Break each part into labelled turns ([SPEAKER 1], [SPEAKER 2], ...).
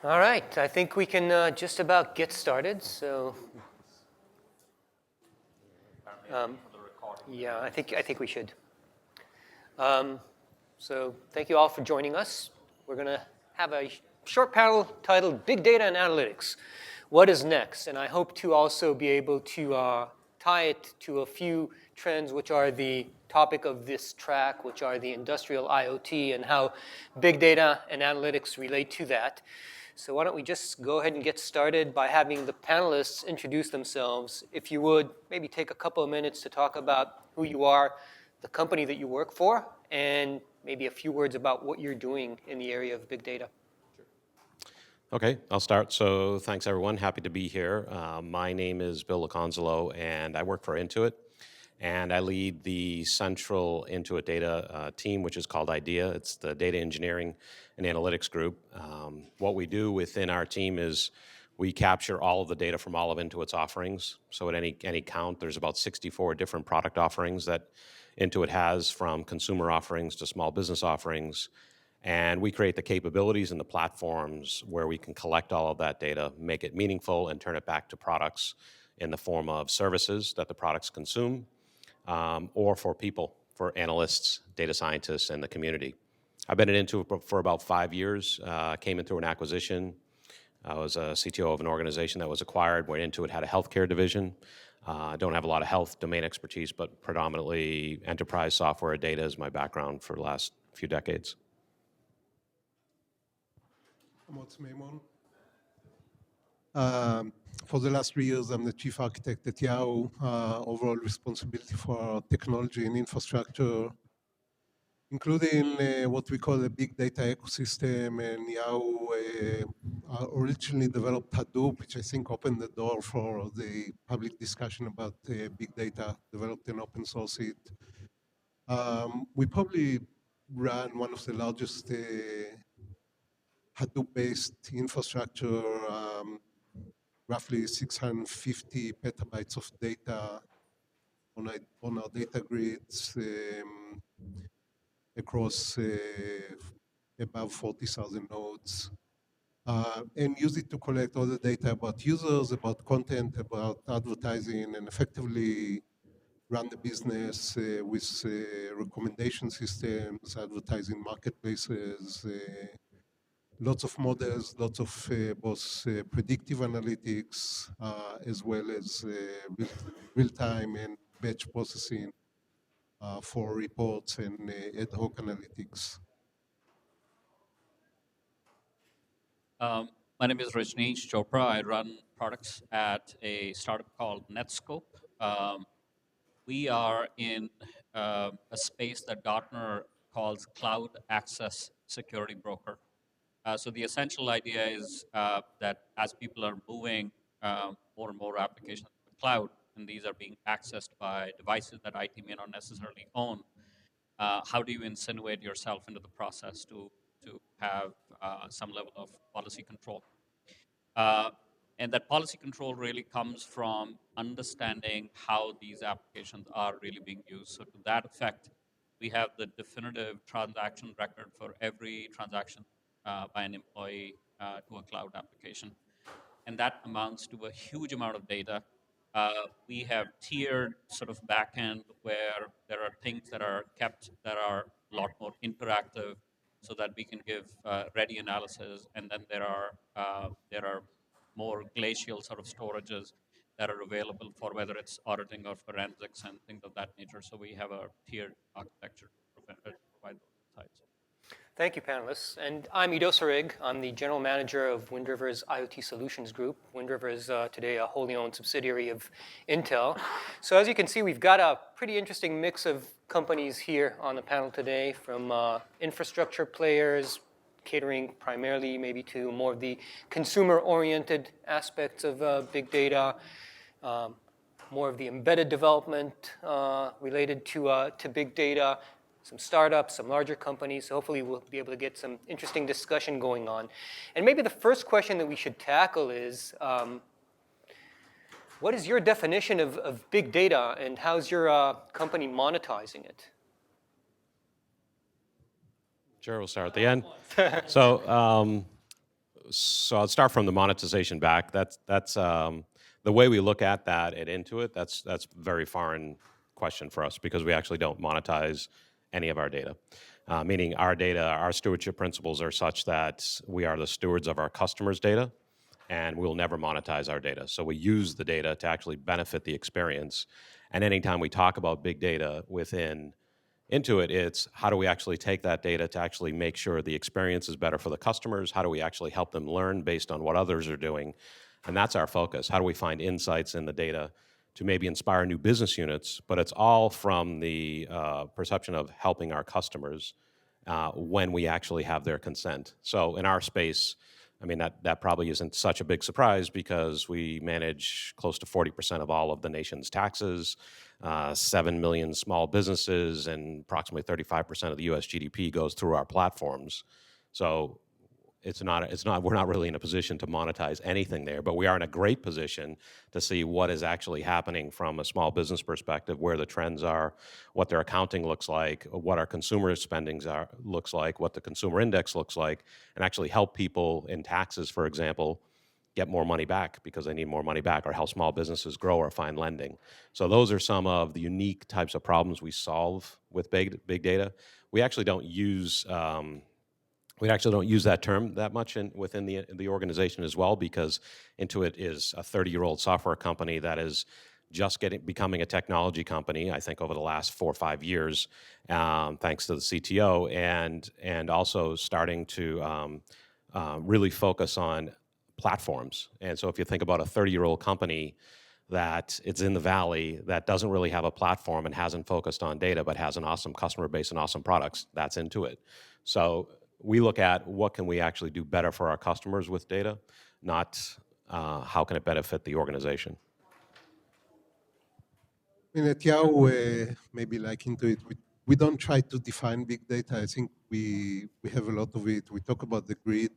[SPEAKER 1] All right, I think we can just about get started. So, yeah, I think we should. So, thank you all for joining us. We're going to have a short panel titled "Big Data and Analytics: What is Next?" And I hope to also be able to tie it to a few trends, which are the topic of this track, which are the industrial IoT and how big data and analytics relate to that. So why don't we just go ahead and get started by having the panelists introduce themselves. If you would, maybe take a couple of minutes to talk about who you are, the company that you work for, and maybe a few words about what you're doing in the area of big data.
[SPEAKER 2] Okay, I'll start. So thanks, everyone. Happy to be here. My name is Bill Loconzolo, and I work for Intuit. And I lead the central Intuit data team, which is called IDEA. It's the data engineering and analytics group. What we do within our team is we capture all of the data from all of Intuit's offerings. So at any count, there's about 64 different product offerings that Intuit has, from consumer offerings to small business offerings. And we create the capabilities and the platforms where we can collect all of that data, make it meaningful, and turn it back to products in the form of services that the products consume, or for people, for analysts, data scientists, and the community. I've been at Intuit for about 5 years. Came in through an acquisition. I was a CTO of an organization that was acquired where Intuit had a healthcare division. I don't have a lot of health domain expertise, but predominantly enterprise software data is my background for the last few decades.
[SPEAKER 3] Amotz, Maimon. For the last 3 years, I'm the chief architect at Yahoo, overall responsibility for technology and infrastructure, including what we call a big data ecosystem. And Yahoo originally developed Hadoop, which I think opened the door for the public discussion about big data, developed and open source it. We probably ran one of the largest Hadoop-based infrastructure, roughly 650 petabytes of data on our data grids across about 40,000 nodes, and use it to collect all the data about users, about content, about advertising, and effectively run the business with recommendation systems, advertising marketplaces, lots of models, lots of both predictive analytics, as well as real-time and batch processing for reports and ad hoc analytics.
[SPEAKER 4] My name is Rajneesh Chopra. I run products at a startup called Netskope. We are in a space that Gartner calls cloud access security broker. So the essential idea is that as people are moving more and more applications to the cloud, and these are being accessed by devices that IT may not necessarily own, how do you insinuate yourself into the process to have some level of policy control? And that policy control really comes from understanding how these applications are really being used. So to that effect, we have the definitive transaction record for every transaction by an employee to a cloud application. And that amounts to a huge amount of data. We have tiered sort of backend where there are things that are kept that are a lot more interactive, so that we can give ready analysis, and then there are more glacial sort of storages that are available for whether it's auditing or forensics and things of that nature. So we have a tiered architecture to provide those insights.
[SPEAKER 1] Thank you, panelists. And I'm Ido Sarig. I'm the general manager of Wind River's IoT Solutions Group. Wind River is today a wholly owned subsidiary of Intel. So as you can see, we've got a pretty interesting mix of companies here on the panel today, from infrastructure players, catering primarily maybe to more of the consumer-oriented aspects of big data, more of the embedded development related to big data, some startups, some larger companies. So hopefully we'll be able to get some interesting discussion going on. And maybe the first question that we should tackle is, what is your definition of big data, and how's your company monetizing it?
[SPEAKER 2] Sure, we'll start at the end. So So I'll start from the monetization back. That's the way we look at that at Intuit. That's a very foreign question for us because we actually don't monetize any of our data. Meaning our data, our stewardship principles are such that we are the stewards of our customers' data, and we'll never monetize our data. So we use the data to actually benefit the experience. And anytime we talk about big data within Intuit, it's how do we actually take that data to actually make sure the experience is better for the customers? How do we actually help them learn based on what others are doing? And that's our focus. How do we find insights in the data to maybe inspire new business units? But it's all from the perception of helping our customers when we actually have their consent. So in our space, I mean, that probably isn't such a big surprise because we manage close to 40% of all of the nation's taxes, 7 million small businesses, and approximately 35% of the US GDP goes through our platforms. So we're not really in a position to monetize anything there, but we are in a great position to see what is actually happening from a small business perspective, where the trends are, what their accounting looks like, what our consumer spendings looks like, what the consumer index looks like, and actually help people in taxes, for example, get more money back because they need more money back, or help small businesses grow or find lending. So those are some of the unique types of problems we solve with big data. We actually don't use that term that much within the organization as well, because Intuit is a 30-year-old software company that is just becoming a technology company, I think, over the last 4 or 5 years, thanks to the CTO, and also starting to really focus on platforms. And so if you think about a 30-year-old company that it's in the valley that doesn't really have a platform and hasn't focused on data but has an awesome customer base and awesome products, that's Intuit. So we look at what can we actually do better for our customers with data, not how can it benefit the organization.
[SPEAKER 3] I mean, at Yahoo, maybe like Intuit, we don't try to define big data. I think we have a lot of it. We talk about the grid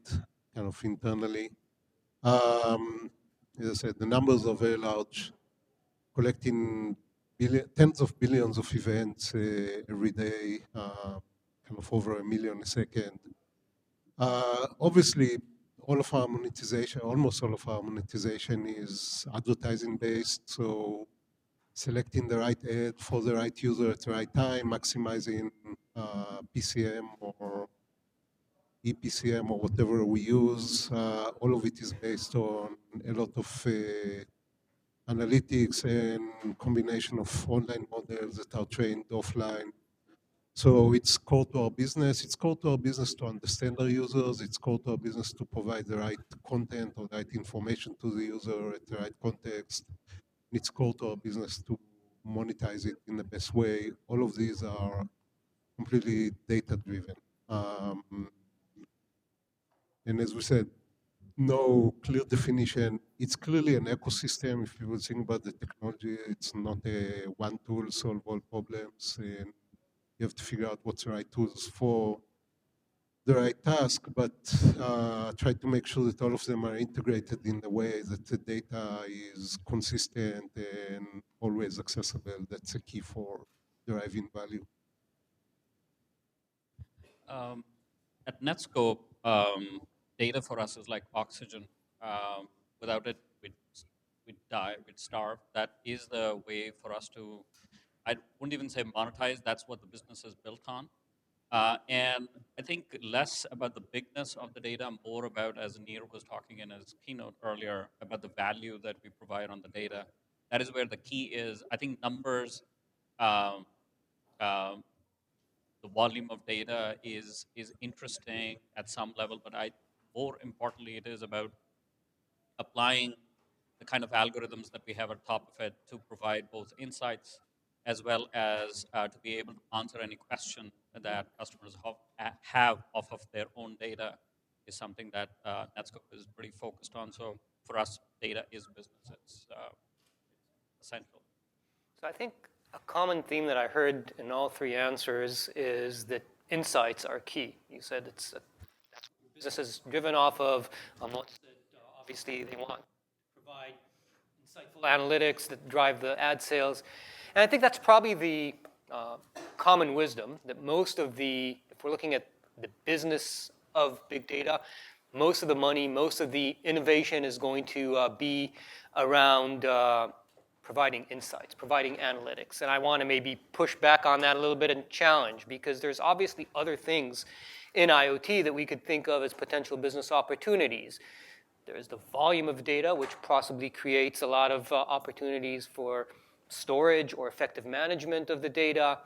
[SPEAKER 3] kind of internally. As I said, the numbers are very large, collecting tens of billions of events every day, kind of over 1 million a second. Obviously, almost all of our monetization is advertising based. So selecting the right ad for the right user at the right time, maximizing PCM or EPCM or whatever we use. All of it is based on a lot of analytics and combination of online models that are trained offline. So it's core to our business. It's core to our business to understand our users. It's core to our business to provide the right content or the right information to the user at the right context. It's core to our business to monetize it in the best way. All of these are completely data-driven. And as we said, no clear definition. It's clearly an ecosystem. If you will think about the technology, it's not a one tool solve all problems. And you have to figure out what's the right tools for the right task, but try to make sure that all of them are integrated in the way that the data is consistent and always accessible. That's a key for deriving value.
[SPEAKER 4] At Netskope, data for us is like oxygen. Without it, we'd die, we'd starve. That is the way for us to, I wouldn't even say monetize, that's what the business is built on. And I think less about the bigness of the data, more about, as Nir was talking in his keynote earlier, about the value that we provide on the data. That is where the key is. I think numbers, the volume of data is interesting at some level, but more importantly, it is about applying the kind of algorithms that we have at top of it to provide both insights as well as to be able to answer any question that customers have off of their own data is something that Netskope is pretty focused on. So for us, data is business. It's essential.
[SPEAKER 1] So I think a common theme that I heard in all three answers is that insights are key. You said that's what business is driven off of. Amotz said obviously they want to provide insightful analytics that drive the ad sales. And I think that's probably the common wisdom that most of if we're looking at the business of big data, most of the money, most of the innovation is going to be around providing insights, providing analytics. And I want to maybe push back on that a little bit and challenge, because there's obviously other things in IoT that we could think of as potential business opportunities. There's the volume of data, which possibly creates a lot of opportunities for storage or effective management of the data.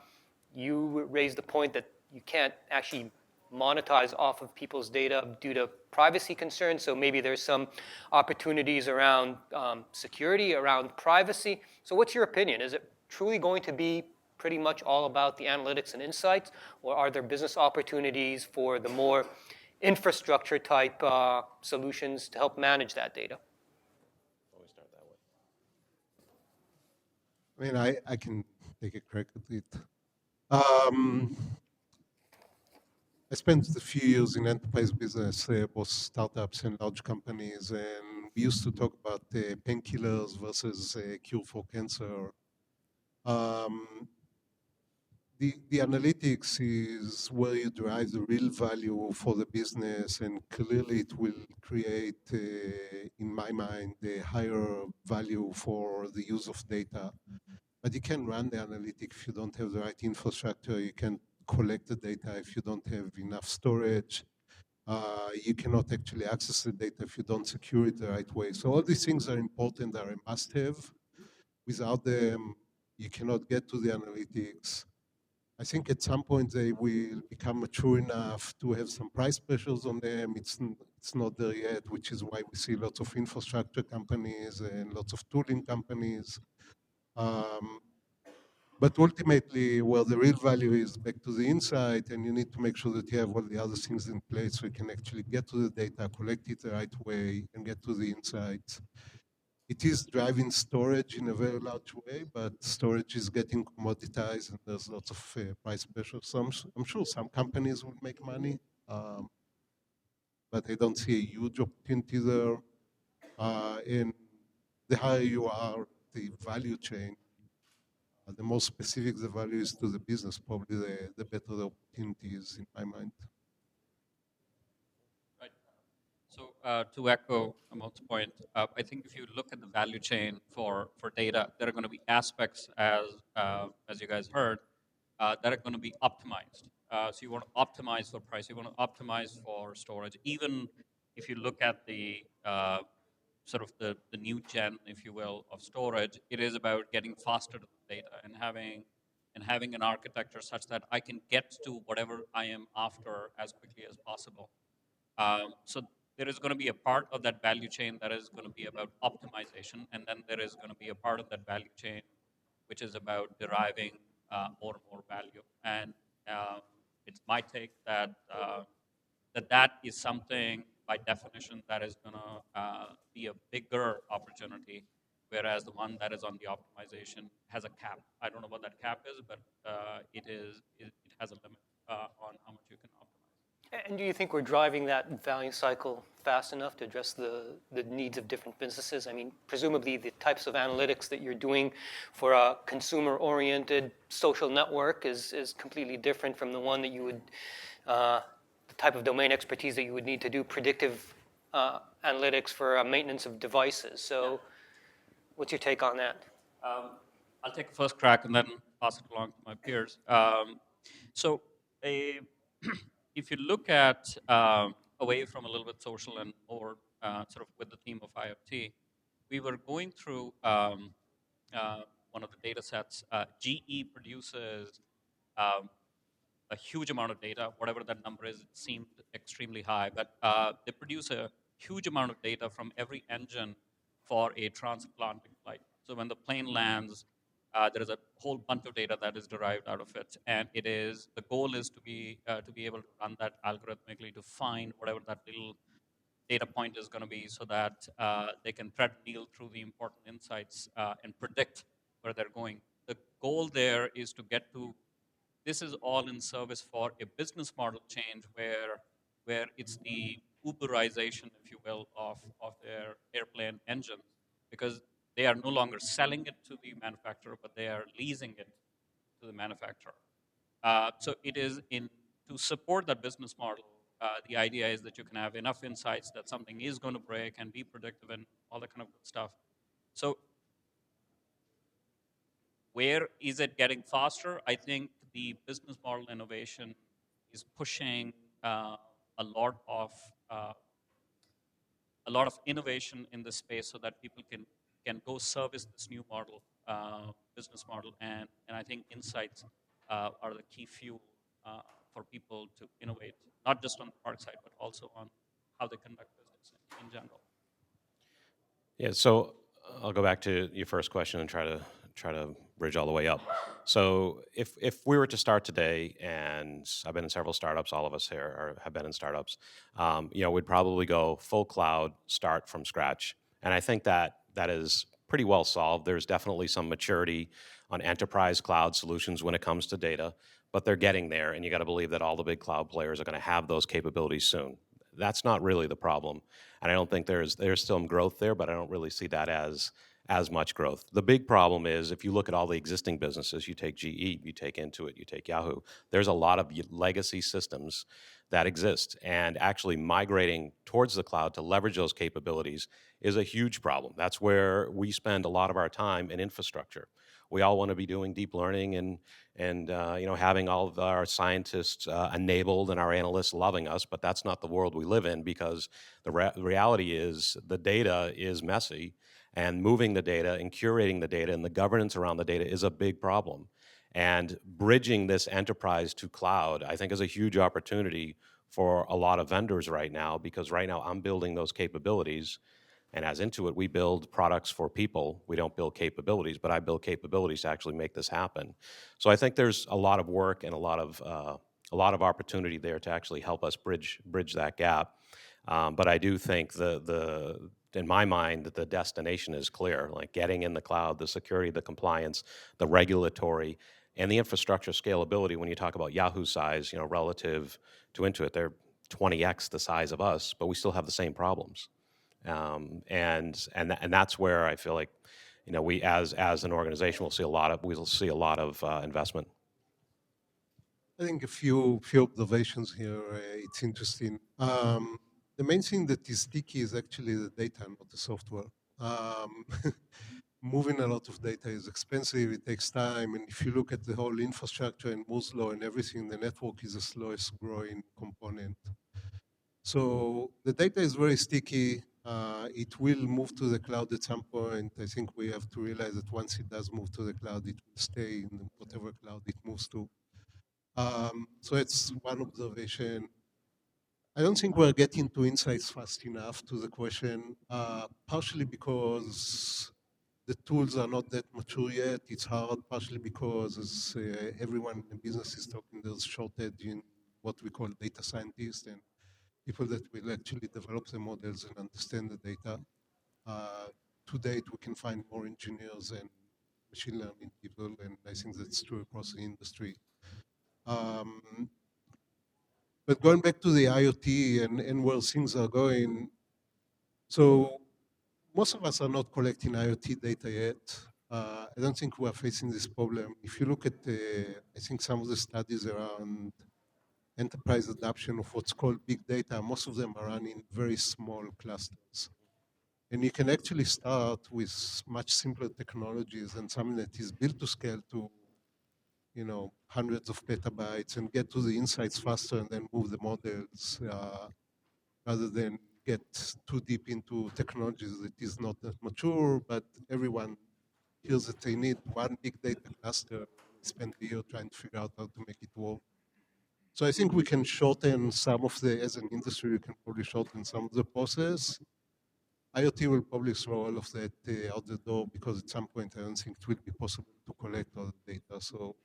[SPEAKER 1] You raised the point that you can't actually monetize off of people's data due to privacy concerns. So maybe there's some opportunities around security, around privacy. So what's your opinion? Is it truly going to be pretty much all about the analytics and insights, or are there business opportunities for the more infrastructure type solutions to help manage that data?
[SPEAKER 2] Let me start that way.
[SPEAKER 3] I mean, I can take a crack at it. I spent a few years in enterprise business, both startups and large companies, and we used to talk about painkillers versus cure for cancer. The analytics is where you derive the real value for the business, and clearly it will create, in my mind, a higher value for the use of data. But you can't run the analytic if you don't have the right infrastructure. You can't collect the data if you don't have enough storage. You cannot actually access the data if you don't secure it the right way. So all these things are important, are a must-have. Without them, you cannot get to the analytics. I think at some point they will become mature enough to have some price pressures on them. It's not there yet, which is why we see lots of infrastructure companies and lots of tooling companies. But ultimately, where the real value is back to the insight, and you need to make sure that you have all the other things in place so you can actually get to the data, collect it the right way, and get to the insights. It is driving storage in a very large way, but storage is getting commoditized, and there's lots of price pressure. So I'm sure some companies will make money, but I don't see a huge opportunity there. And the higher you are, the value chain, the more specific the value is to the business, probably the better the opportunity is, in my mind.
[SPEAKER 4] Right. So to echo Amotz's point, I think if you look at the value chain for data, there are going to be aspects, as you guys heard, that are going to be optimized. So you want to optimize for price, you want to optimize for storage. Even if you look at the sort of the new gen, if you will, of storage, it is about getting faster to the data and having an architecture such that I can get to whatever I am after as quickly as possible. So there is going to be a part of that value chain that is going to be about optimization, and then there is going to be a part of that value chain which is about deriving more and more value. And it's my take that that is something by definition that is going to be a bigger opportunity, whereas the one that is on the optimization has a cap. I don't know what that cap is, but it has a limit on how much you can optimize.
[SPEAKER 1] And do you think we're driving that value cycle fast enough to address the needs of different businesses? I mean, presumably the types of analytics that you're doing for a consumer-oriented social network is completely different from the one that you would, the type of domain expertise that you would need to do predictive analytics for maintenance of devices. So what's your take on that?
[SPEAKER 4] I'll take a first crack and then pass it along to my peers. So if you look at away from a little bit social and more sort of with the theme of IoT, we were going through one of the data sets. GE produces a huge amount of data. Whatever that number is, it seemed extremely high, but they produce a huge amount of data from every engine for a transatlantic flight. So when the plane lands, there is a whole bunch of data that is derived out of it, and the goal is to be able to run that algorithmically to find whatever that little data point is going to be, so that they can thread needle through the important insights and predict where they're going. The goal there is to get to. This is all in service for a business model change where it's the Uberization, if you will, of their airplane engines, because they are no longer selling it to the manufacturer, but they are leasing it to the manufacturer. So it is to support that business model. The idea is that you can have enough insights that something is going to break and be predictive and all that kind of good stuff. So where is it getting faster? I think the business model innovation is pushing uh, a lot of uh, a lot of innovation in this space so that people can go service this new model, business model, and I think insights are the key fuel for people to innovate, not just on the product side, but also on how they conduct business in general.
[SPEAKER 2] Yeah, so I'll go back to your first question and try to bridge all the way up. So if we were to start today, and I've been in several startups, all of us here have been in startups, we'd probably go full cloud, start from scratch, and I think that is pretty well solved. There's definitely some maturity on enterprise cloud solutions when it comes to data, but they're getting there, and you got to believe that all the big cloud players are going to have those capabilities soon. That's not really the problem. And I don't think there's still some growth there, but I don't really see that as much growth. The big problem is if you look at all the existing businesses, you take GE, you take Intuit, you take Yahoo, there's a lot of legacy systems that exist. And actually migrating towards the cloud to leverage those capabilities is a huge problem. That's where we spend a lot of our time in infrastructure. We all want to be doing deep learning and having all of our scientists enabled and our analysts loving us, but that's not the world we live in, because the reality is the data is messy, and moving the data and curating the data and the governance around the data is a big problem. And bridging this enterprise to cloud, I think, is a huge opportunity for a lot of vendors right now, because right now I'm building those capabilities. And as Intuit, we build products for people. We don't build capabilities, but I build capabilities to actually make this happen. So I think there's a lot of work and a lot of opportunity there to actually help us bridge that gap. But I do think in my mind, that the destination is clear. Like getting in the cloud, the security, the compliance, the regulatory, and the infrastructure scalability. When you talk about Yahoo size, relative to Intuit, they're 20x the size of us, but we still have the same problems. And that's where I feel like, we as an organization will see a lot of investment.
[SPEAKER 3] I think a few observations here. It's interesting. The main thing that is sticky is actually the data, not the software. Moving a lot of data is expensive. It takes time, and if you look at the whole infrastructure and Moore's law and everything, the network is the slowest growing component. So the data is very sticky. It will move to the cloud at some point. I think we have to realize that once it does move to the cloud, it will stay in whatever cloud it moves to. So it's one observation. I don't think we're getting to insights fast enough to the question, partially because the tools are not that mature yet. It's hard, partially because, as everyone in the business is talking, there's shortage in what we call data scientists and people that will actually develop the models and understand the data. To date, we can find more engineers and machine learning people, and I think that's true across the industry. But going back to the IoT and where things are going, so most of us are not collecting IoT data yet. I don't think we are facing this problem. If you look at, I think some of the studies around enterprise adoption of what's called big data, most of them are running very small clusters. And you can actually start with much simpler technologies and something that is built to scale to, hundreds of petabytes and get to the insights faster and then move the models rather than get too deep into technologies that is not that mature, but everyone feels that they need one big data cluster. Spend a year trying to figure out how to make it work. So I think we can shorten some of as an industry, we can probably shorten some of the process. IoT will probably throw all of that out the door, because at some point I don't think it will be possible to collect all the data. So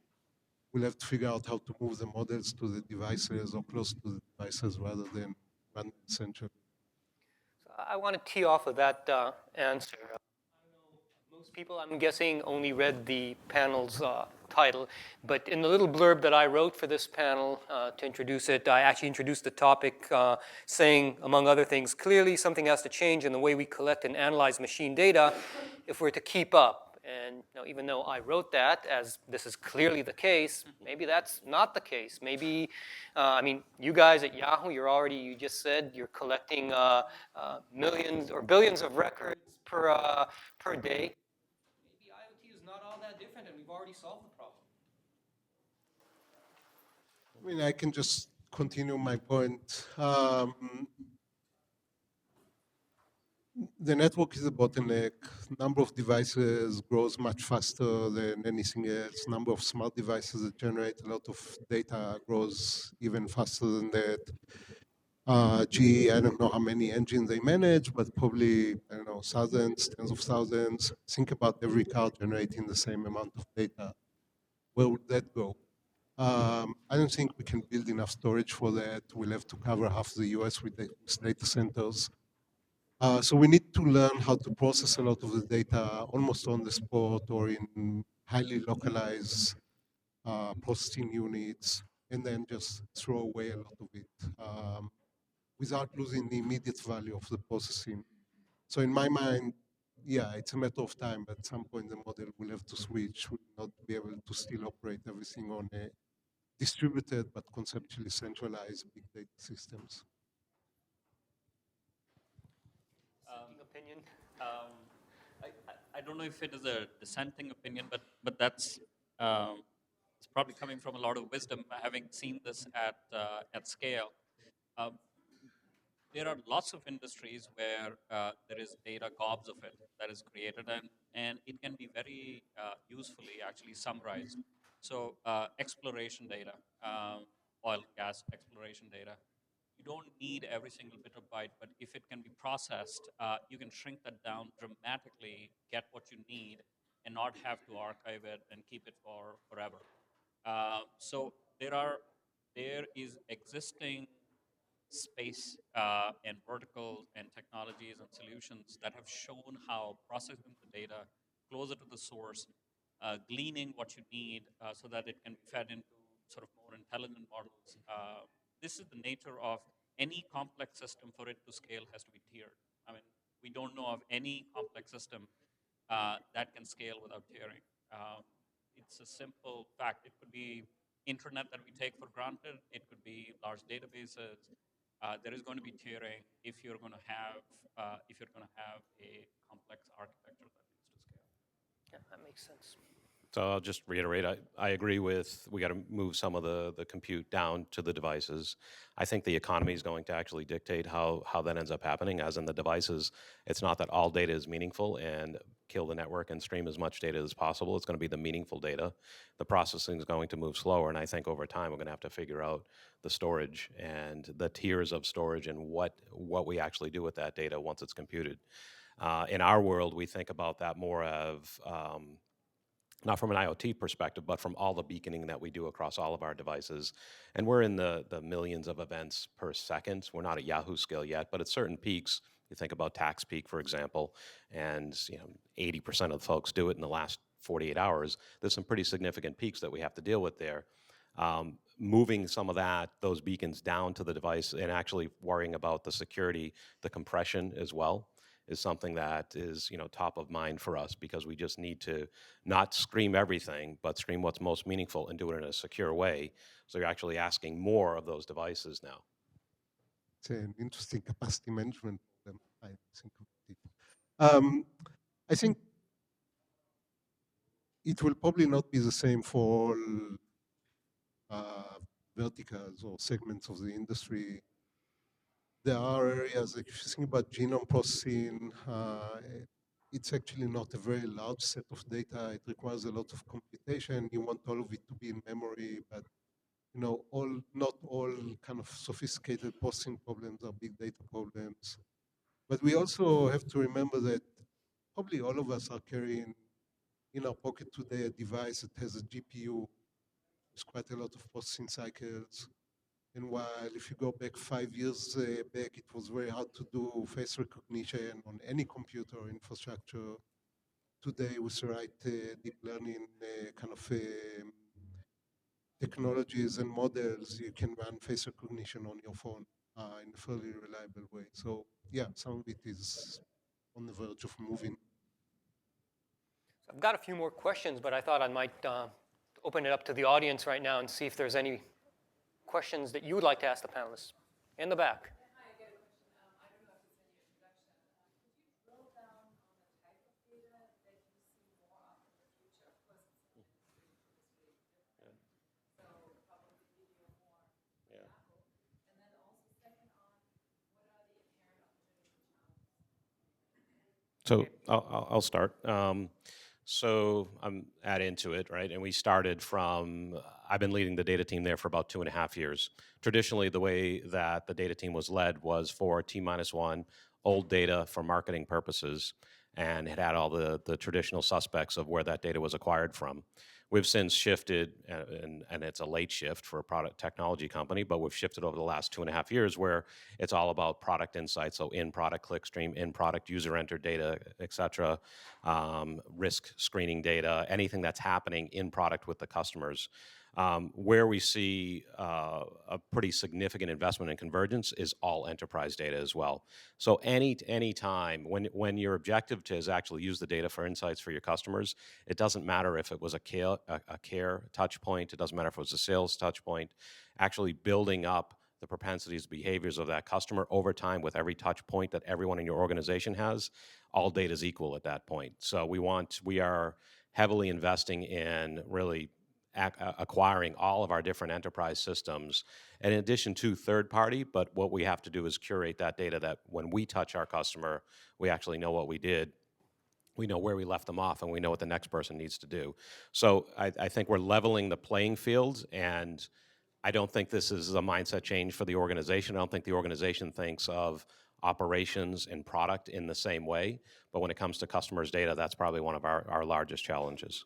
[SPEAKER 3] we'll have to figure out how to move the models to the devices or close to the devices rather than run centrally.
[SPEAKER 1] So I want to tee off with that answer. Most people, I'm guessing, only read the panel's title, but in the little blurb that I wrote for this panel to introduce it, I actually introduced the topic saying, among other things, clearly something has to change in the way we collect and analyze machine data if we're to keep up. And even though I wrote that, as this is clearly the case, maybe that's not the case. Maybe, I mean, you guys at Yahoo, you just said you're collecting millions or billions of records per day. Maybe IoT is not all that different, and we've already solved the problem.
[SPEAKER 3] I mean, I can just continue my point. The network is a bottleneck. Number of devices grows much faster than anything else. Number of smart devices that generate a lot of data grows even faster than that. GE, I don't know how many engines they manage, but probably, I don't know, thousands, tens of thousands. Think about every car generating the same amount of data. Where would that go? I don't think we can build enough storage for that. We'll have to cover half the US with data centers. So we need to learn how to process a lot of the data almost on the spot or in highly localized processing units, and then just throw away a lot of it without losing the immediate value of the processing. So in my mind, yeah, it's a matter of time, but at some point the model will have to switch. We will not be able to still operate everything on a distributed but conceptually centralized big data systems.
[SPEAKER 1] Opinion.
[SPEAKER 4] I don't know if it is a dissenting opinion, but that's it's probably coming from a lot of wisdom, having seen this at scale. There are lots of industries where there is data gobs of it that is created, and it can be very usefully actually summarized. So exploration data, oil, gas exploration data, you don't need every single bit of byte, but if it can be processed, you can shrink that down dramatically, get what you need, and not have to archive it and keep it for forever. So there is existing space and verticals and technologies and solutions that have shown how processing the data closer to the source, gleaning what you need so that it can be fed into sort of more intelligent models. This is the nature of any complex system. For it to scale has to be tiered. I mean, we don't know of any complex system that can scale without tiering. It's a simple fact. It could be internet that we take for granted. It could be large databases. There is going to be tiering if you're going to have a complex architecture that needs to scale.
[SPEAKER 1] Yeah, that makes sense.
[SPEAKER 2] So I'll just reiterate, I agree with, we got to move some of the compute down to the devices. I think the economy is going to actually dictate how that ends up happening, as in the devices. It's not that all data is meaningful and kill the network and stream as much data as possible. It's going to be the meaningful data. The processing is going to move slower, and I think over time we're going to have to figure out the storage and the tiers of storage and what we actually do with that data once it's computed. In our world, we think about that more of, not from an IoT perspective, but from all the beaconing that we do across all of our devices. And we're in the millions of events per second. We're not at Yahoo scale yet, but at certain peaks, you think about tax peak, for example, and 80% of the folks do it in the last 48 hours. There's some pretty significant peaks that we have to deal with there. Moving some of those beacons down to the device and actually worrying about the security, the compression as well, is something that is top of mind for us, because we just need to not stream everything, but stream what's most meaningful and do it in a secure way. So you're actually asking more of those devices now.
[SPEAKER 3] It's an interesting capacity management problem. I think about it. I think it will probably not be the same for all verticals or segments of the industry. There are areas, like if you think about genome processing, it's actually not a very large set of data. It requires a lot of computation. You want all of it to be in memory, but not all kind of sophisticated processing problems are big data problems. But we also have to remember that probably all of us are carrying in our pocket today a device that has a GPU with quite a lot of processing cycles. And while if you go back 5 years back, it was very hard to do face recognition on any computer or infrastructure. Today, with the right deep learning kind of technologies and models, you can run face recognition on your phone in a fairly reliable way. So yeah, some of it is on the verge of moving.
[SPEAKER 1] I've got a few more questions, but I thought I might open it up to the audience right now and see if there's any questions that you would like to ask the panelists. In the back.
[SPEAKER 5] Hi, I got a question. I don't know if it's in your introduction. Could you drill down on the type of data that you see more of in the future? Of course, it's in industry different. So probably video more.
[SPEAKER 2] Yeah.
[SPEAKER 5] Yahoo. And then also second on, what are the inherent opportunities and challenges?
[SPEAKER 2] So I'll start. So I'm at Intuit, right? And we started from, I've been leading the data team there for about 2.5 years. Traditionally, the way that the data team was led was for T-1, old data for marketing purposes, and it had all the traditional suspects of where that data was acquired from. We've since shifted, and it's a late shift for a product technology company, but we've shifted over the last 2.5 years where it's all about product insights, so in-product clickstream, in-product user-entered data, et cetera, risk screening data, anything that's happening in product with the customers. Where we see a pretty significant investment in convergence is all enterprise data as well. So any time when your objective is actually use the data for insights for your customers, it doesn't matter if it was a care touch point, it doesn't matter if it was a sales touch point, actually building up the propensities, behaviors of that customer over time with every touch point that everyone in your organization has, all data is equal at that point. So we are heavily investing in really acquiring all of our different enterprise systems, in addition to third party, but what we have to do is curate that data that when we touch our customer, we actually know what we did, we know where we left them off, and we know what the next person needs to do. So I think we're leveling the playing field, and I don't think this is a mindset change for the organization. I don't think the organization thinks of operations and product in the same way, but when it comes to customers' data, that's probably one of our largest challenges.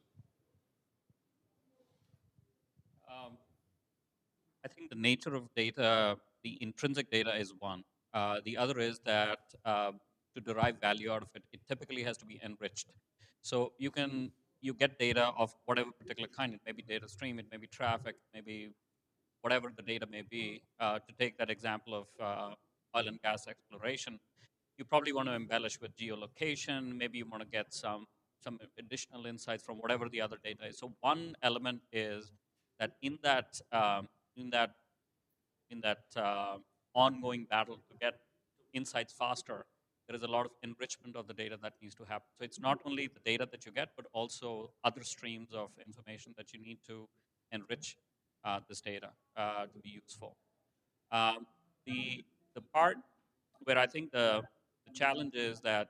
[SPEAKER 4] I think the nature of data, the intrinsic data is one. The other is that to derive value out of it, it typically has to be enriched. So you get data of whatever particular kind. It may be data stream, it may be traffic, maybe whatever the data may be. To take that example of oil and gas exploration, you probably want to embellish with geolocation. Maybe you want to get some additional insights from whatever the other data is. So one element is that in that ongoing battle to get insights faster, there is a lot of enrichment of the data that needs to happen. So it's not only the data that you get, but also other streams of information that you need to enrich this data to be useful. The part where I think the challenge is that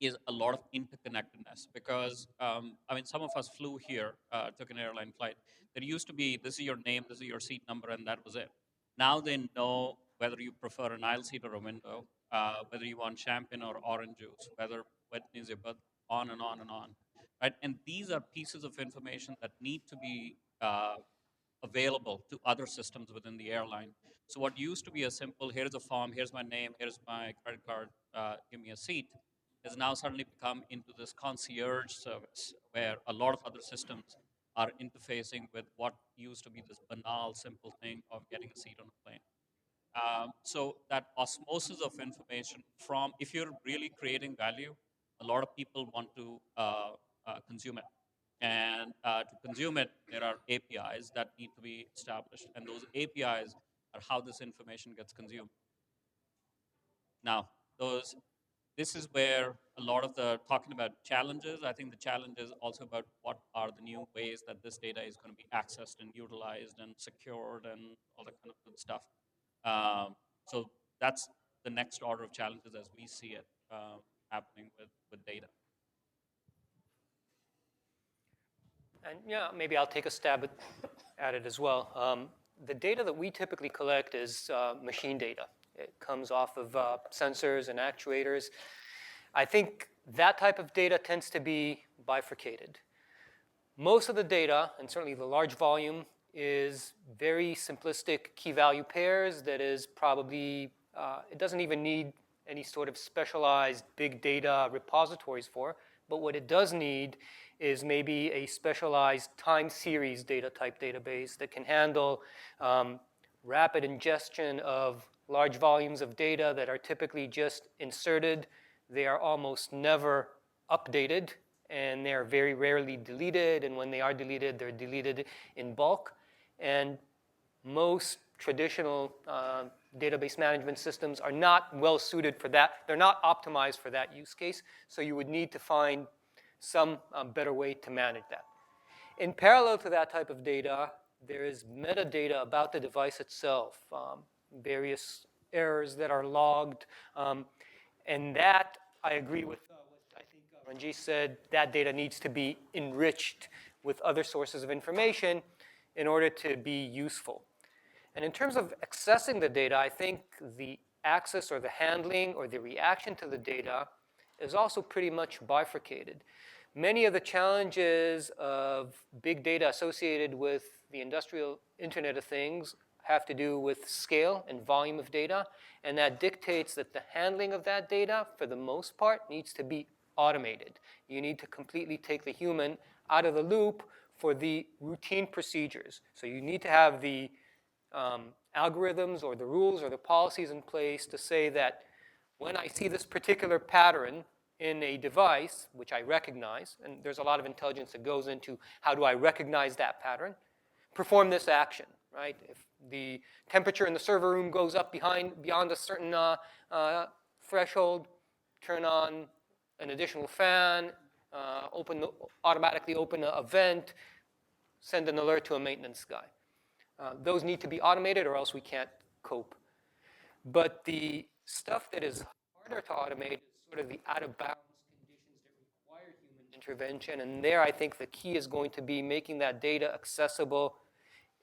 [SPEAKER 4] is a lot of interconnectedness because some of us flew here, took an airline flight. There used to be, this is your name, this is your seat number, and that was it. Now they know whether you prefer an aisle seat or a window, whether you want champagne or orange juice, whether when is your birth, on and on and on, right? And these are pieces of information that need to be available to other systems within the airline. So what used to be a simple, here's a form, here's my name, here's my credit card, give me a seat, has now suddenly become into this concierge service where a lot of other systems are interfacing with what used to be this banal, simple thing of getting a seat on a plane. So that osmosis of information from, if you're really creating value, a lot of people want to consume it. And to consume it, there are APIs that need to be established. And those APIs are how this information gets consumed. Now, this is where a lot of the talking about challenges, I think the challenge is also about what are the new ways that this data is going to be accessed and utilized and secured and all that kind of good stuff. So that's the next order of challenges as we see it happening with data.
[SPEAKER 1] And yeah, maybe I'll take a stab at it as well. The data that we typically collect is machine data. It comes off of sensors and actuators. I think that type of data tends to be bifurcated. Most of the data, and certainly the large volume, is very simplistic key value pairs that is probably, it doesn't even need any sort of specialized big data repositories for, but what it does need is maybe a specialized time series data type database that can handle rapid ingestion of large volumes of data that are typically just inserted. They are almost never updated and they're very rarely deleted, and when they are deleted, they're deleted in bulk. And most traditional database management systems are not well suited for that. They're not optimized for that use case, so you would need to find some better way to manage that. In parallel to that type of data, there is metadata about the device itself, various errors that are logged, and that I agree with what I think Rajneesh said, that data needs to be enriched with other sources of information in order to be useful. And in terms of accessing the data, I think the access or the handling or the reaction to the data is also pretty much bifurcated. Many of the challenges of big data associated with the industrial Internet of Things have to do with scale and volume of data, and that dictates that the handling of that data, for the most part, needs to be automated. You need to completely take the human out of the loop for the routine procedures. So you need to have the algorithms or the rules or the policies in place to say that when I see this particular pattern in a device, which I recognize, and there's a lot of intelligence that goes into how do I recognize that pattern, perform this action, right? If the temperature in the server room goes up beyond a certain threshold, turn on an additional fan, automatically open a vent, send an alert to a maintenance guy. Those need to be automated or else we can't cope. But the stuff that is harder to automate is sort of the out-of-bounds conditions that require human intervention. And there, I think the key is going to be making that data accessible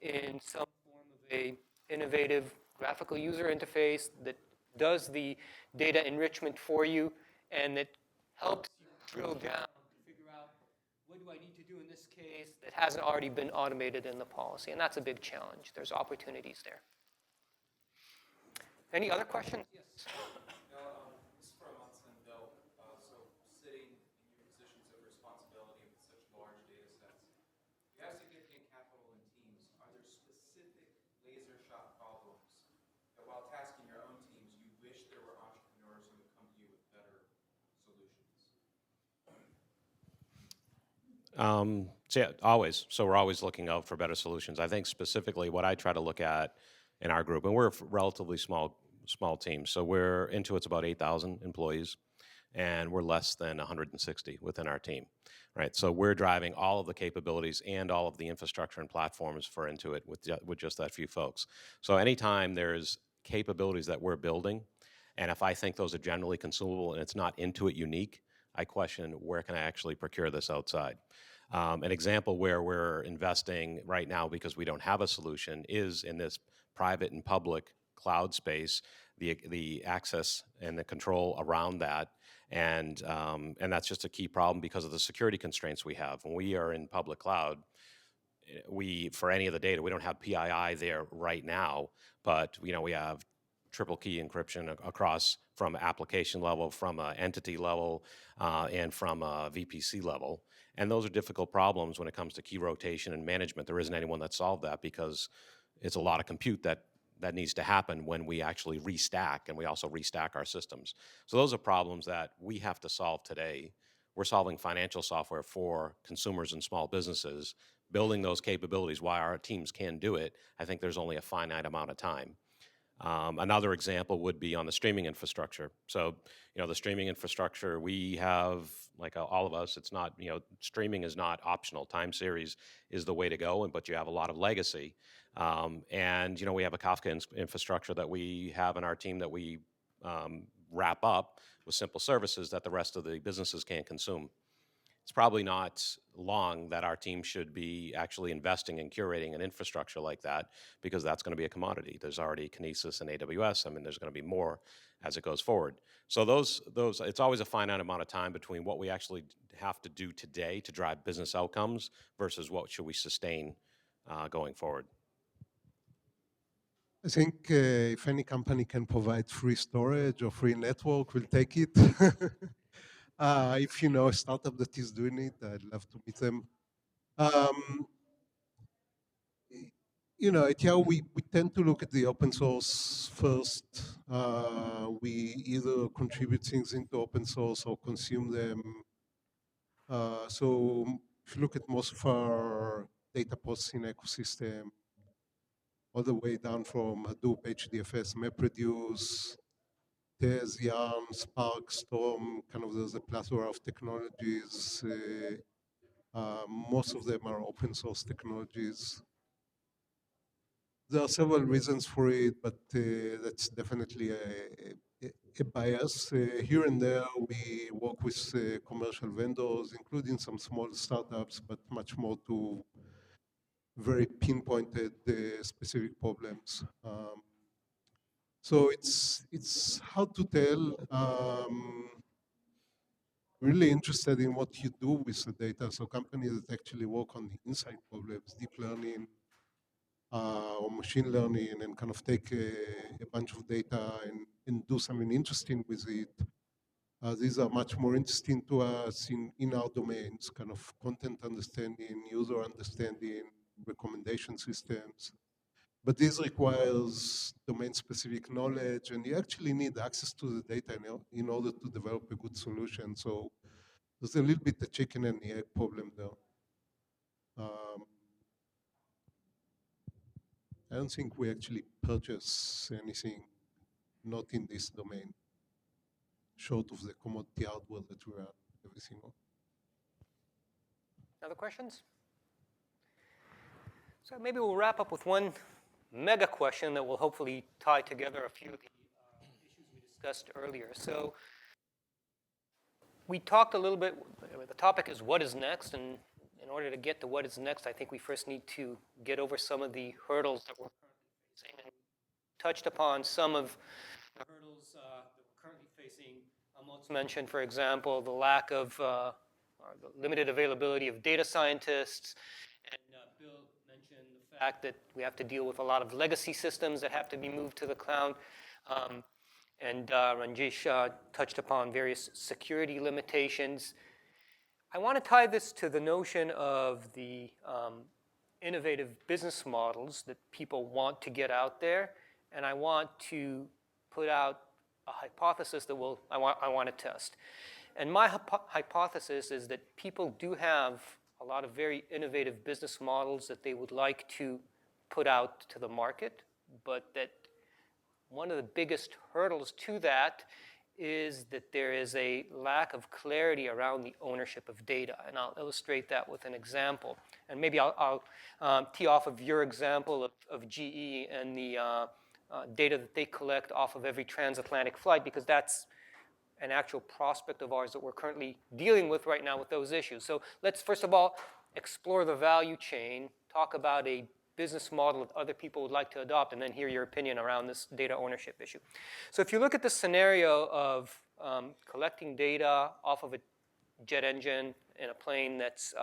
[SPEAKER 1] in some form of a innovative graphical user interface that does the data enrichment for you and that helps you drill down to figure out what do I need to do in this case that hasn't already been automated in the policy. And that's a big challenge. There's opportunities there. Any other questions? Yes.
[SPEAKER 6] This is for Amotz and Bill. So sitting in your positions of responsibility with such large data sets, you have significant capital and teams. Are there specific laser shot problems that while tasking your own teams, you wish there were entrepreneurs who would come to you with better solutions?
[SPEAKER 2] So yeah, always. So we're always looking out for better solutions. I think specifically what I try to look at in our group, and we're a relatively small team. So we're Intuit's about 8,000 employees, and we're less than 160 within our team, right? So we're driving all of the capabilities and all of the infrastructure and platforms for Intuit with just that few folks. So anytime there's capabilities that we're building, and if I think those are generally consumable and it's not Intuit unique, I question where can I actually procure this outside. An example where we're investing right now because we don't have a solution is in this private and public cloud space, the access and the control around that, and that's just a key problem because of the security constraints we have. When we are in public cloud, for any of the data, we don't have PII there right now, but we have triple key encryption across from application level, from entity level, and from VPC level. And those are difficult problems when it comes to key rotation and management. There isn't anyone that solved that because it's a lot of compute that needs to happen when we actually restack, and we also restack our systems. So those are problems that we have to solve today. We're solving financial software for consumers and small businesses, building those capabilities. While our teams can do it, I think there's only a finite amount of time. Another example would be on the streaming infrastructure. So, the streaming infrastructure, we have, like all of us, it's not, streaming is not optional. Time series is the way to go, but you have a lot of legacy. And, we have a Kafka infrastructure that we have in our team that we wrap up with simple services that the rest of the businesses can't consume. It's probably not long that our team should be actually investing in curating an infrastructure like that, because that's going to be a commodity. There's already Kinesis and AWS. I mean, there's going to be more as it goes forward. So those it's always a finite amount of time between what we actually have to do today to drive business outcomes versus what should we sustain going forward.
[SPEAKER 3] I think if any company can provide free storage or free network, we'll take it. If you know a startup that is doing it, I'd love to meet them. At Yahoo, we tend to look at the open source first. We either contribute things into open source or consume them So if you look at most of our data processing ecosystem, all the way down from Hadoop, HDFS, MapReduce, Tez, Yarn, Spark, Storm, kind of there's a plethora of technologies. Most of them are open source technologies. There are several reasons for it, but that's definitely a bias. Here and there, we work with commercial vendors, including some small startups, but much more to very pinpointed specific problems. So it's hard to tell. Really interested in what you do with the data. So companies that actually work on the inside problems, deep learning or machine learning, and kind of take a bunch of data and do something interesting with it. These are much more interesting to us in our domains, kind of content understanding, user understanding, recommendation systems. But this requires domain-specific knowledge, and you actually need access to the data in order to develop a good solution. So there's a little bit the chicken and the egg problem there. I don't think we actually purchase anything not in this domain, short of the commodity hardware that we run everything on.
[SPEAKER 1] Other questions? So maybe we'll wrap up with one mega question that will hopefully tie together a few of the issues we discussed earlier. So we talked a little bit, the topic is what is next, and in order to get to what is next, I think we first need to get over some of the hurdles that we're currently facing. And we touched upon some of the hurdles that we're currently facing. Amotz mentioned, for example, the lack of, or the limited availability of data scientists, and Bill mentioned the fact that we have to deal with a lot of legacy systems that have to be moved to the cloud. And Rajneesh touched upon various security limitations. I want to tie this to the notion of the innovative business models that people want to get out there, and I want to put out a hypothesis that I want to test. And my hypothesis is that people do have a lot of very innovative business models that they would like to put out to the market, but that one of the biggest hurdles to that is that there is a lack of clarity around the ownership of data. And I'll illustrate that with an example. And maybe I'll tee off of your example of GE and the data that they collect off of every transatlantic flight, because that's an actual prospect of ours that we're currently dealing with right now with those issues. So let's first of all explore the value chain, talk about a business model that other people would like to adopt, and then hear your opinion around this data ownership issue. So if you look at the scenario of collecting data off of a jet engine in a plane that's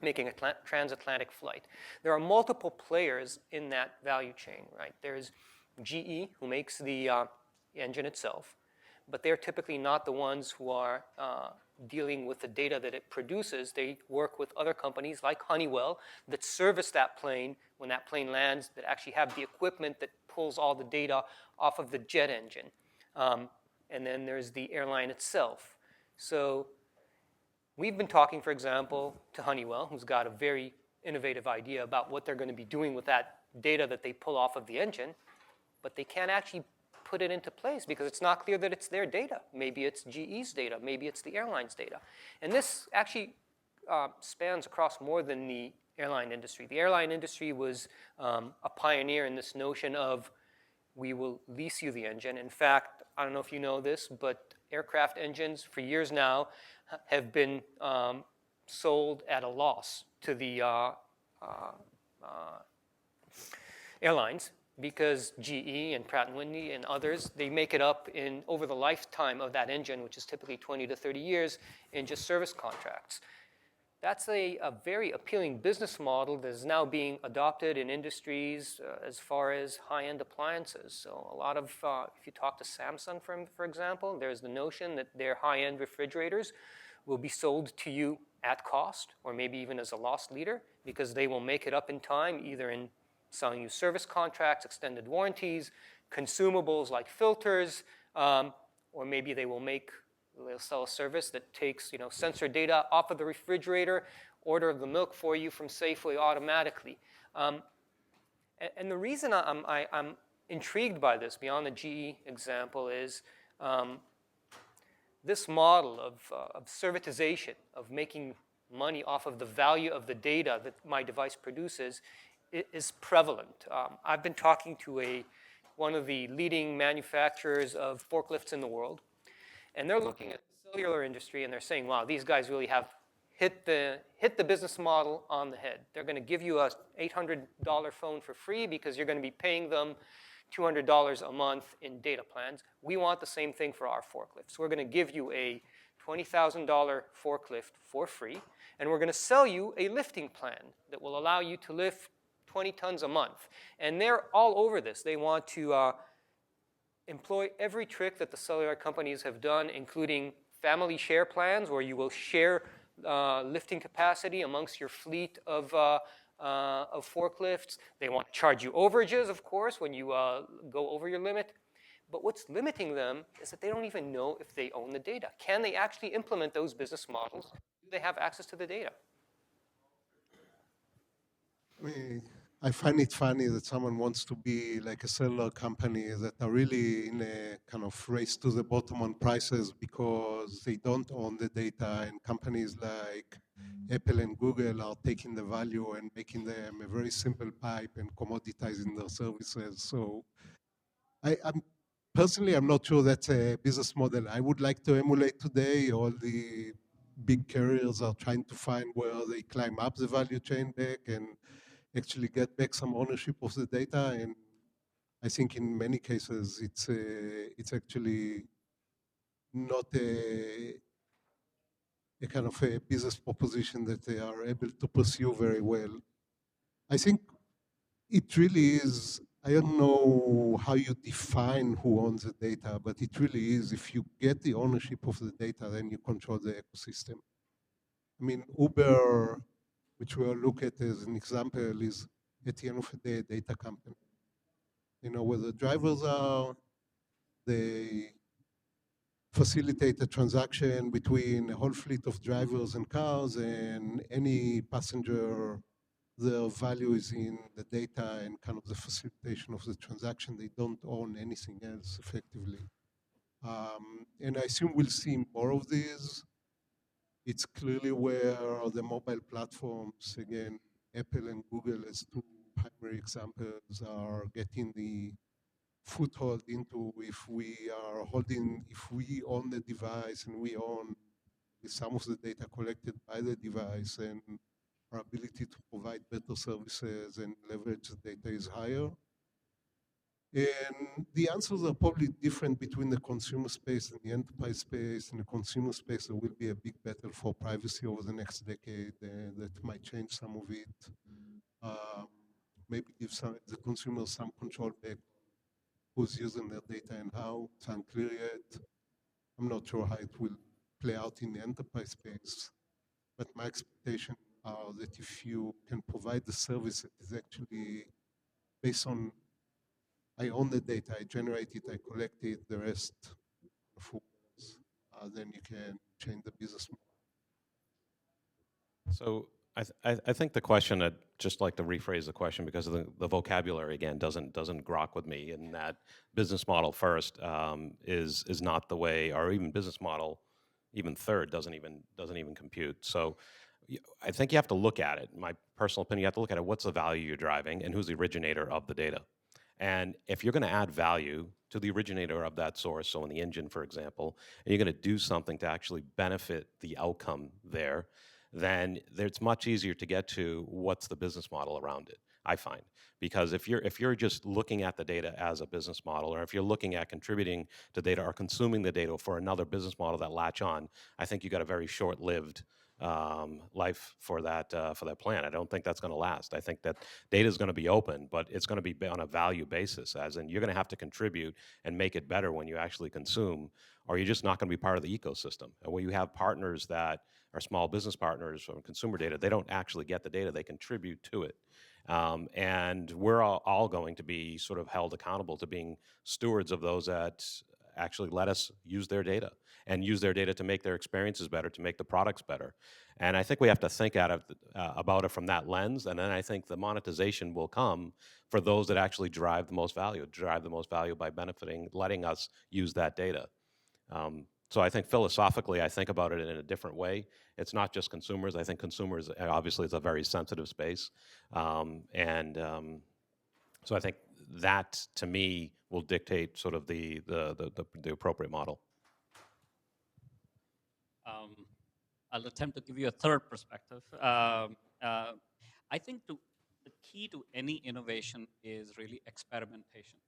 [SPEAKER 1] making a transatlantic flight, there are multiple players in that value chain, right? There's GE, who makes the engine itself, but they're typically not the ones who are dealing with the data that it produces. They work with other companies like Honeywell that service that plane when that plane lands, that actually have the equipment that pulls all the data off of the jet engine. And then there's the airline itself. So we've been talking, for example, to Honeywell, who's got a very innovative idea about what they're going to be doing with that data that they pull off of the engine, but they can't actually put it into place because it's not clear that it's their data. Maybe it's GE's data. Maybe it's the airline's data. And this actually spans across more than the airline industry. The airline industry was a pioneer in this notion of we will lease you the engine. In fact, I don't know if you know this, but aircraft engines for years now have been sold at a loss to the airlines, because GE and Pratt & Whitney and others, they make it up in over the lifetime of that engine, which is typically 20 to 30 years, in just service contracts. That's a very appealing business model that is now being adopted in industries as far as high-end appliances. So a lot of, if you talk to Samsung, for example, there's the notion that their high-end refrigerators will be sold to you at cost, or maybe even as a loss leader, because they will make it up in time, either in selling you service contracts, extended warranties, consumables like filters, or maybe they will make They'll sell a service that takes, sensor data off of the refrigerator, order the milk for you from Safeway automatically. And the reason I'm intrigued by this, beyond the GE example, is this model of servitization, of making money off of the value of the data that my device produces, is prevalent. I've been talking to one of the leading manufacturers of forklifts in the world, and they're looking at the cellular industry and they're saying, wow, these guys really have hit the business model on the head. They're going to give you a $800 phone for free because you're going to be paying them $200 a month in data plans. We want the same thing for our forklifts. We're going to give you a $20,000 forklift for free, and we're going to sell you a lifting plan that will allow you to lift 20 tons a month. And they're all over this. They want to employ every trick that the cellular companies have done, including family share plans, where you will share lifting capacity amongst your fleet of forklifts. They want to charge you overages, of course, when you go over your limit. But what's limiting them is that they don't even know if they own the data. Can they actually implement those business models? Do they have access to the data?
[SPEAKER 3] I find it funny that someone wants to be like a cellular company that are really in a kind of race to the bottom on prices because they don't own the data, and companies like Apple and Google are taking the value and making them a very simple pipe and commoditizing their services. So I'm personally, I'm not sure that's a business model I would like to emulate today. All the big carriers are trying to find where they climb up the value chain back and actually get back some ownership of the data. And I think in many cases, it's actually not a kind of a business proposition that they are able to pursue very well. I think it really is, I don't know how you define who owns the data, but it really is, if you get the ownership of the data, then you control the ecosystem. I mean, Uber, which we'll look at as an example, is at the end of the day a data company. You know where the drivers are, they facilitate a transaction between a whole fleet of drivers and cars, and any passenger, their value is in the data and kind of the facilitation of the transaction. They don't own anything else effectively. And I assume we'll see more of these. It's clearly where the mobile platforms, again, Apple and Google as two primary examples, are getting the foothold into. If we own the device and we own some of the data collected by the device, and our ability to provide better services and leverage the data is higher. And the answers are probably different between the consumer space and the enterprise space. In the consumer space, there will be a big battle for privacy over the next decade that might change some of it. Maybe give the consumers some control back who's using their data and how. It's unclear yet. I'm not sure how it will play out in the enterprise space, but my expectation are that if you can provide the service that is actually based on, I own the data, I generate it, I collect it, the rest, then you can change the business model.
[SPEAKER 2] So I think the question, I'd just like to rephrase the question because of the vocabulary again doesn't grok with me, in that business model first is not the way, or even business model even third doesn't even compute. So I think you have to look at it. My personal opinion, you have to look at it. What's the value you're driving, and who's the originator of the data? And if you're going to add value to the originator of that source, so in the engine, for example, and you're going to do something to actually benefit the outcome there, then it's much easier to get to what's the business model around it, I find. Because if you're just looking at the data as a business model, or if you're looking at contributing to data or consuming the data for another business model that latch on, I think you got a very short-lived life for that plan. I don't think that's going to last. I think that data is going to be open, but it's going to be on a value basis, as in you're going to have to contribute and make it better when you actually consume, or you're just not going to be part of the ecosystem. And where you have partners that are small business partners from consumer data, they don't actually get the data, they contribute to it. And we're all going to be sort of held accountable to being stewards of those that actually let us use their data and use their data to make their experiences better, to make the products better. And I think we have to think about it from that lens, and then I think the monetization will come for those that actually drive the most value by benefiting, letting us use that data. So I think philosophically, I think about it in a different way. It's not just consumers. I think consumers, obviously, it's a very sensitive space. So I think that, to me, will dictate sort of the appropriate model.
[SPEAKER 4] I'll attempt to give you a third perspective. I think the key to any innovation is really experimentation,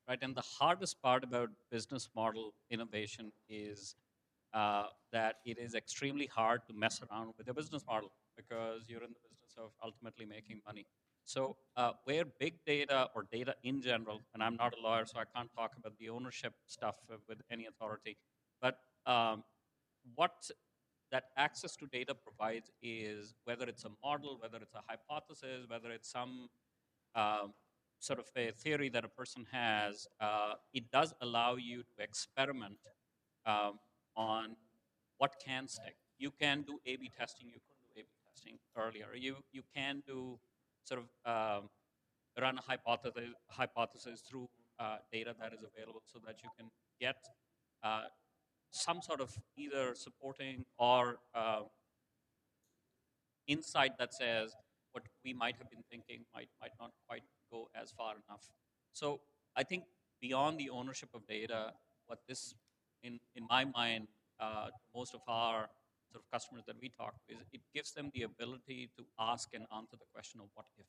[SPEAKER 4] right? And the hardest part about business model innovation is that it is extremely hard to mess around with a business model because you're in the business of ultimately making money. So where big data or data in general, and I'm not a lawyer, so I can't talk about the ownership stuff with any authority, but what that access to data provides is whether it's a model, whether it's a hypothesis, whether it's some sort of a theory that a person has, it does allow you to experiment on what can stick. You can do A/B testing. You couldn't do A/B testing earlier. You can do sort of run a hypothesis through data that is available so that you can get some sort of either supporting or insight that says what we might have been thinking might not quite go as far enough. So I think beyond the ownership of data, what this, in my mind, most of our sort of customers that we talk to, is it gives them the ability to ask and answer the question of what if,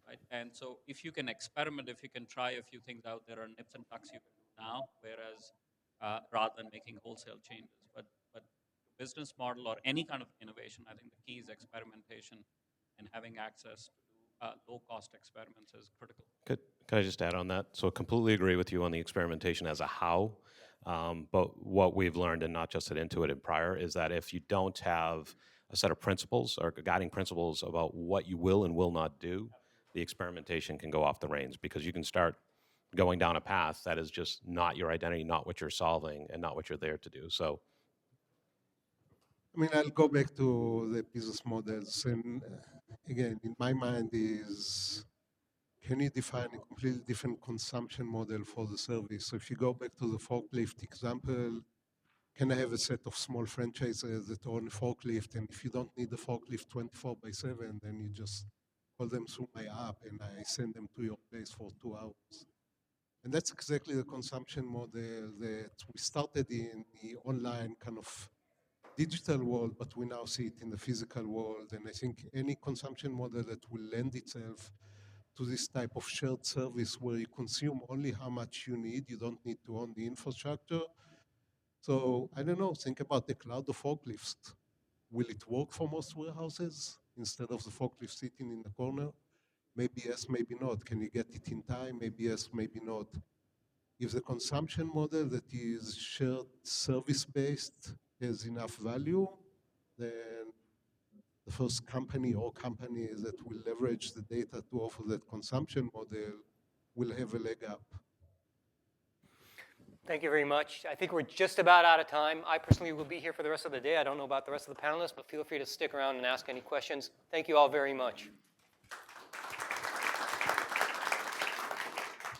[SPEAKER 4] right? And so if you can experiment, if you can try a few things out, there are nips and tucks you can do now, whereas rather than making wholesale changes. But business model or any kind of innovation, I think the key is experimentation, and having access to low-cost experiments is critical.
[SPEAKER 2] Could I just add on that? So I completely agree with you on the experimentation as a how, but what we've learned, and not just at Intuit and prior, is that if you don't have a set of principles or guiding principles about what you will and will not do, the experimentation can go off the reins, because you can start going down a path that is just not your identity, not what you're solving, and not what you're there to do. So
[SPEAKER 3] I mean, I'll go back to the business models, and again, in my mind is, can you define a completely different consumption model for the service? So if you go back to the forklift example, can I have a set of small franchises that own a forklift, and if you don't need the forklift 24/7, then you just call them through my app and I send them to your place for 2 hours. And that's exactly the consumption model that we started in the online kind of digital world, but we now see it in the physical world. And I think any consumption model that will lend itself to this type of shared service where you consume only how much you need, you don't need to own the infrastructure. So I don't know, think about the cloud of forklifts. Will it work for most warehouses instead of the forklift sitting in the corner? Maybe yes, maybe not. Can you get it in time? Maybe yes, maybe not. If the consumption model that is shared service-based has enough value, then the first company or companies that will leverage the data to offer that consumption model will have a leg up.
[SPEAKER 1] Thank you very much. I think we're just about out of time. I personally will be here for the rest of the day. I don't know about the rest of the panelists, but feel free to stick around and ask any questions. Thank you all very much.